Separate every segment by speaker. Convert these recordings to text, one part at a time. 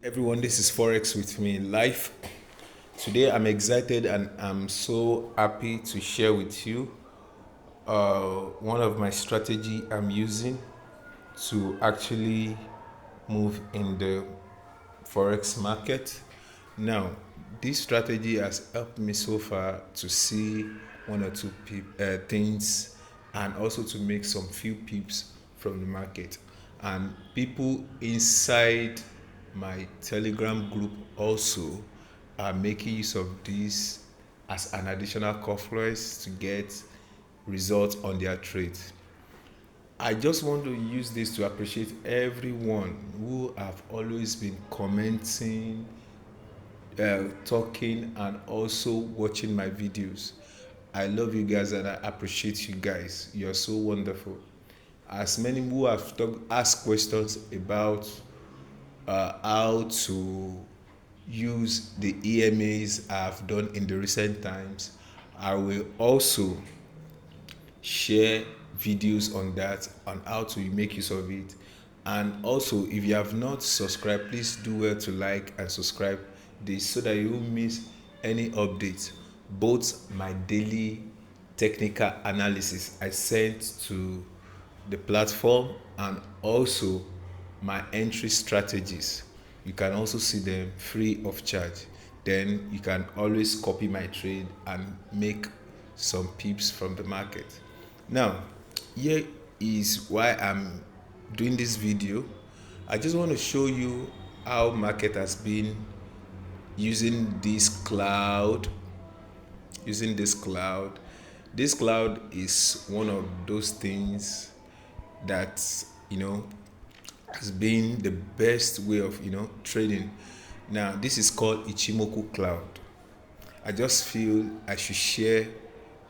Speaker 1: Everyone, this is Forex with me live. Today I'm excited and I'm so happy to share with you one of my strategy I'm using to actually move in the Forex market. Now, this strategy has helped me so far to see one or two things and also to make some few pips from the market. And people inside my Telegram group also are making use of this as an additional confluence to get results on their trades. I just want to use this to appreciate everyone who have always been commenting, talking, and also watching my videos. I love you guys and I appreciate you guys. You're so wonderful. As many who have asked questions about how to use the EMAs I've done in the recent times, I will also share videos on that, on how to make use of it. And also, if you have not subscribed, please do well to like and subscribe this so that you won't miss any updates. Both my daily technical analysis I sent to the platform and also my entry strategies. You can also see them free of charge. Then you can always copy my trade and make some pips from the market. Now, here is why I'm doing this video. I just want to show you how market has been using this cloud. This cloud is one of those things that has been the best way of trading. Now, this is called Ichimoku cloud. I just feel I should share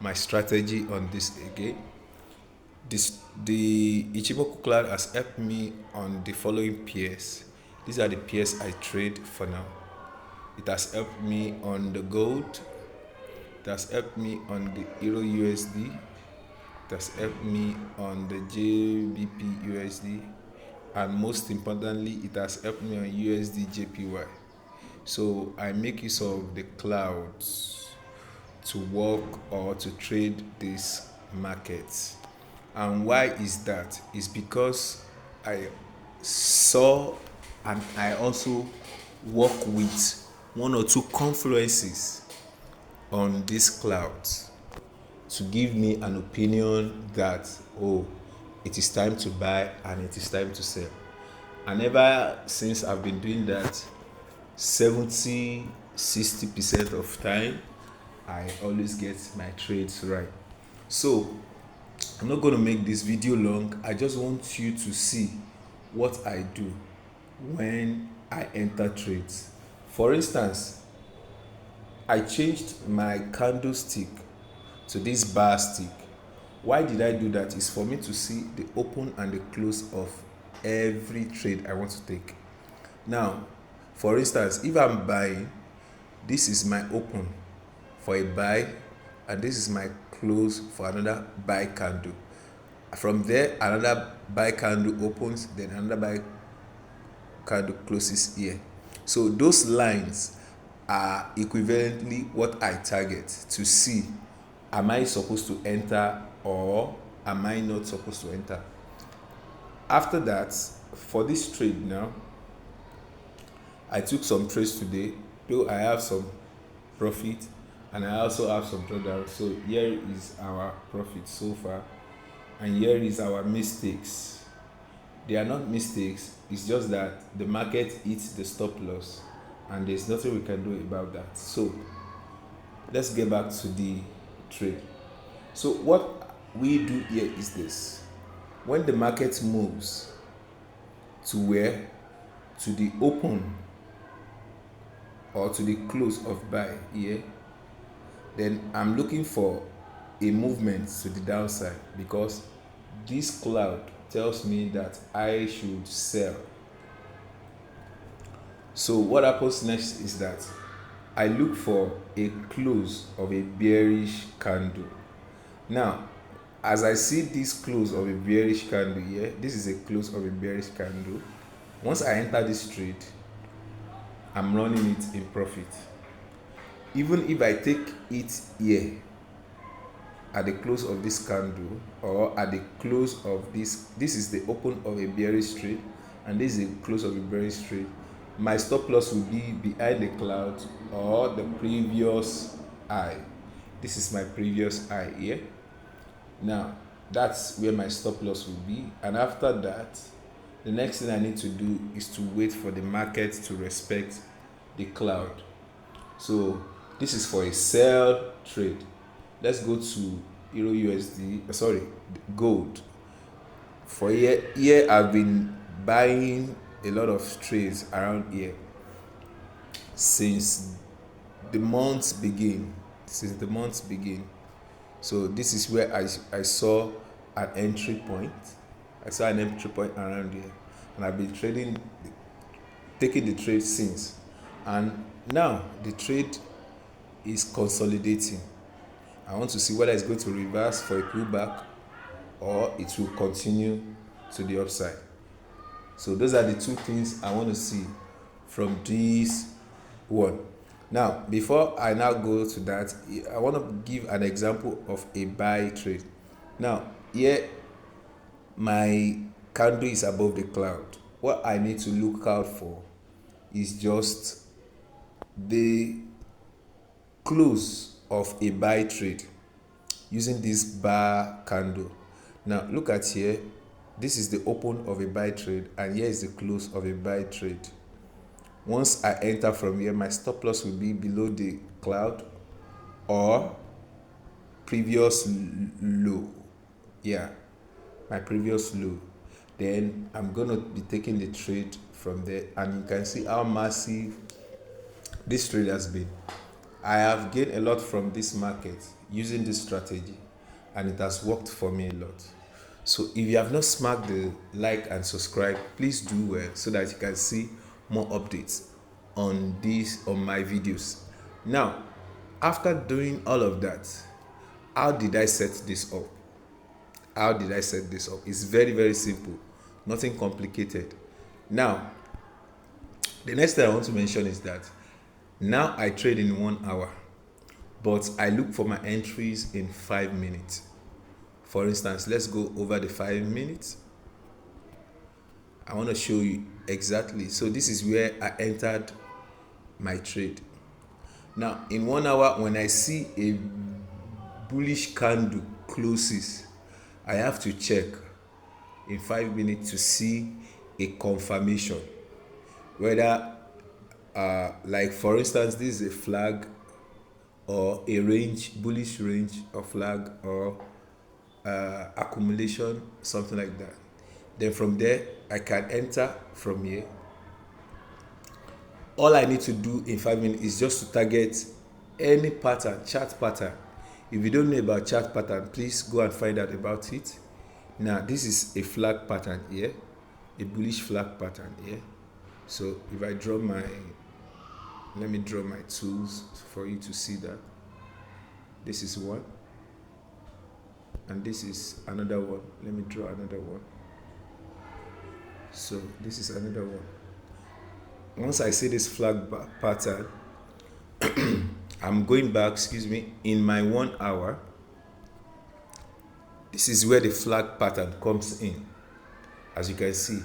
Speaker 1: my strategy on this again. The Ichimoku cloud has helped me on the following pairs. These are the pairs I trade for now. It has helped me on the gold. It has helped me on the Euro USD. It has helped me on the JBP USD. And most importantly, it has helped me on USD JPY. So I make use of the clouds to work or to trade these markets. And why is that? It's because I saw and I also work with one or two confluences on these clouds to give me an opinion that, oh, it is time to buy and it is time to sell. And ever since I've been doing that, 70-60% of time, I always get my trades right. So I'm not going to make this video long. I just want you to see what I do when I enter trades. For instance, I changed my candlestick to this bar stick. Why did I do that? Is for me to see the open and the close of every trade I want to take. Now, for instance, if I'm buying, this is my open for a buy and this is my close for another buy candle. From there, another buy candle opens, then another buy candle closes here. So those lines are equivalently what I target to see, am I supposed to enter or am I not supposed to enter? After that, for this trade now, I took some trades today, though I have some profit and I also have some drawdown. So here is our profit so far and here is our mistakes. They are not mistakes, it's just that the market hits the stop loss and there's nothing we can do about that. So let's get back to the trade. So what we do here is this: when the market moves to where? To the open or to the close of buy here, then I'm looking for a movement to the downside because this cloud tells me that I should sell. So what happens next is that I look for a close of a bearish candle. Now, as I see this close of a bearish candle here, this is a close of a bearish candle. Once I enter this trade, I'm running it in profit. Even if I take it here at the close of this candle, or at the close of this is the open of a bearish trade, and this is the close of a bearish trade, my stop loss will be behind the cloud or the previous high. This is my previous high here. Now that's where my stop loss will be, and after that, the next thing I need to do is to wait for the market to respect the cloud. So this is for a sell trade. Let's go to Euro USD, sorry, gold. For here I've been buying a lot of trades around here since the months begin. So this is where I saw an entry point. I saw an entry point around here, and I've been taking the trade since. And now the trade is consolidating. I want to see whether it's going to reverse for a pullback or it will continue to the upside. So those are the two things I want to see from this one. Now, before I now go to that, I want to give an example of a buy trade. Now, here my candle is above the cloud. What I need to look out for is just the close of a buy trade using this bar candle. Now look at here, this is the open of a buy trade, and here is the close of a buy trade. Once I enter from here, my stop loss will be below the cloud or previous low. Yeah, my previous low. Then I'm gonna be taking the trade from there, and you can see how massive this trade has been. I have gained a lot from this market using this strategy, and it has worked for me a lot. So if you have not smacked the like and subscribe, please do well so that you can see more updates on my videos. Now, after doing all of that, how did I set this up? It's very, very simple, nothing complicated. Now, the next thing I want to mention is that now I trade in 1 hour, but I look for my entries in 5 minutes. For instance, let's go over the 5 minutes. I want to show you exactly. So this is where I entered my trade. Now in 1 hour, when I see a bullish candle closes, I have to check in 5 minutes to see a confirmation whether like for instance, this is a flag or a range, bullish range or flag, or accumulation, something like that. Then from there I can enter from here. All I need to do in 5 minutes is just to target any pattern, chart pattern. If you don't know about chart pattern, please go and find out about it. Now this is a flag pattern here, a bullish flag pattern here. So if I draw let me draw my tools for you to see that. This is one, and this is another one. Let me draw another one. So this is another one. Once I see this flag pattern, I'm going back, in my 1 hour. This is where the flag pattern comes in. As you can see,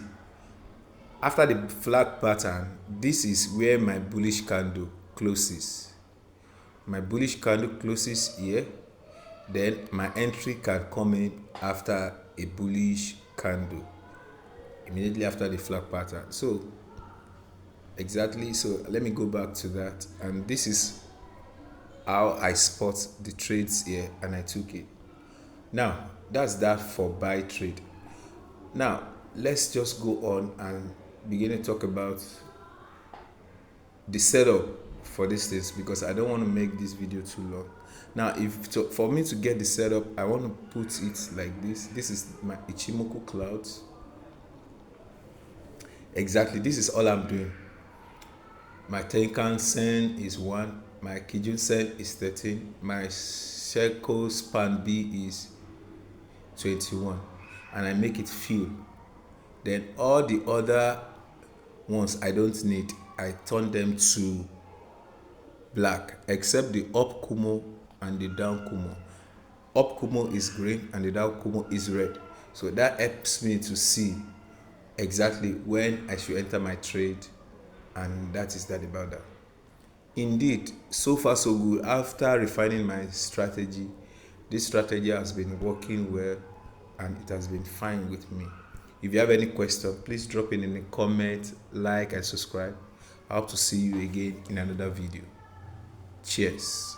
Speaker 1: after the flag pattern, this is where my bullish candle closes. My bullish candle closes here. Then my entry can come in after a bullish candle, immediately after the flag pattern. So exactly, so let me go back to that, and this is how I spot the trades here, and I took it. Now that's that for buy trade. Now let's just go on and begin to talk about the setup for these things, because I don't want to make this video too long. Now for me to get the setup, I want to put it like this. This is my Ichimoku clouds. Exactly, this is all I'm doing. My Tenkan Sen is 1, my Kijun Sen is 13, my Shekel span B is 21, and I make it fill. Then all the other ones I don't need. I turn them to black, except the up Kumo and the down Kumo. Up Kumo is green and the down Kumo is red. So that helps me to see exactly when I should enter my trade, and that is that about that. Indeed, so far so good. After refining my strategy, this strategy has been working well and it has been fine with me. If you have any question, please drop it in the comment, like and subscribe. I hope to see you again in another video. Cheers.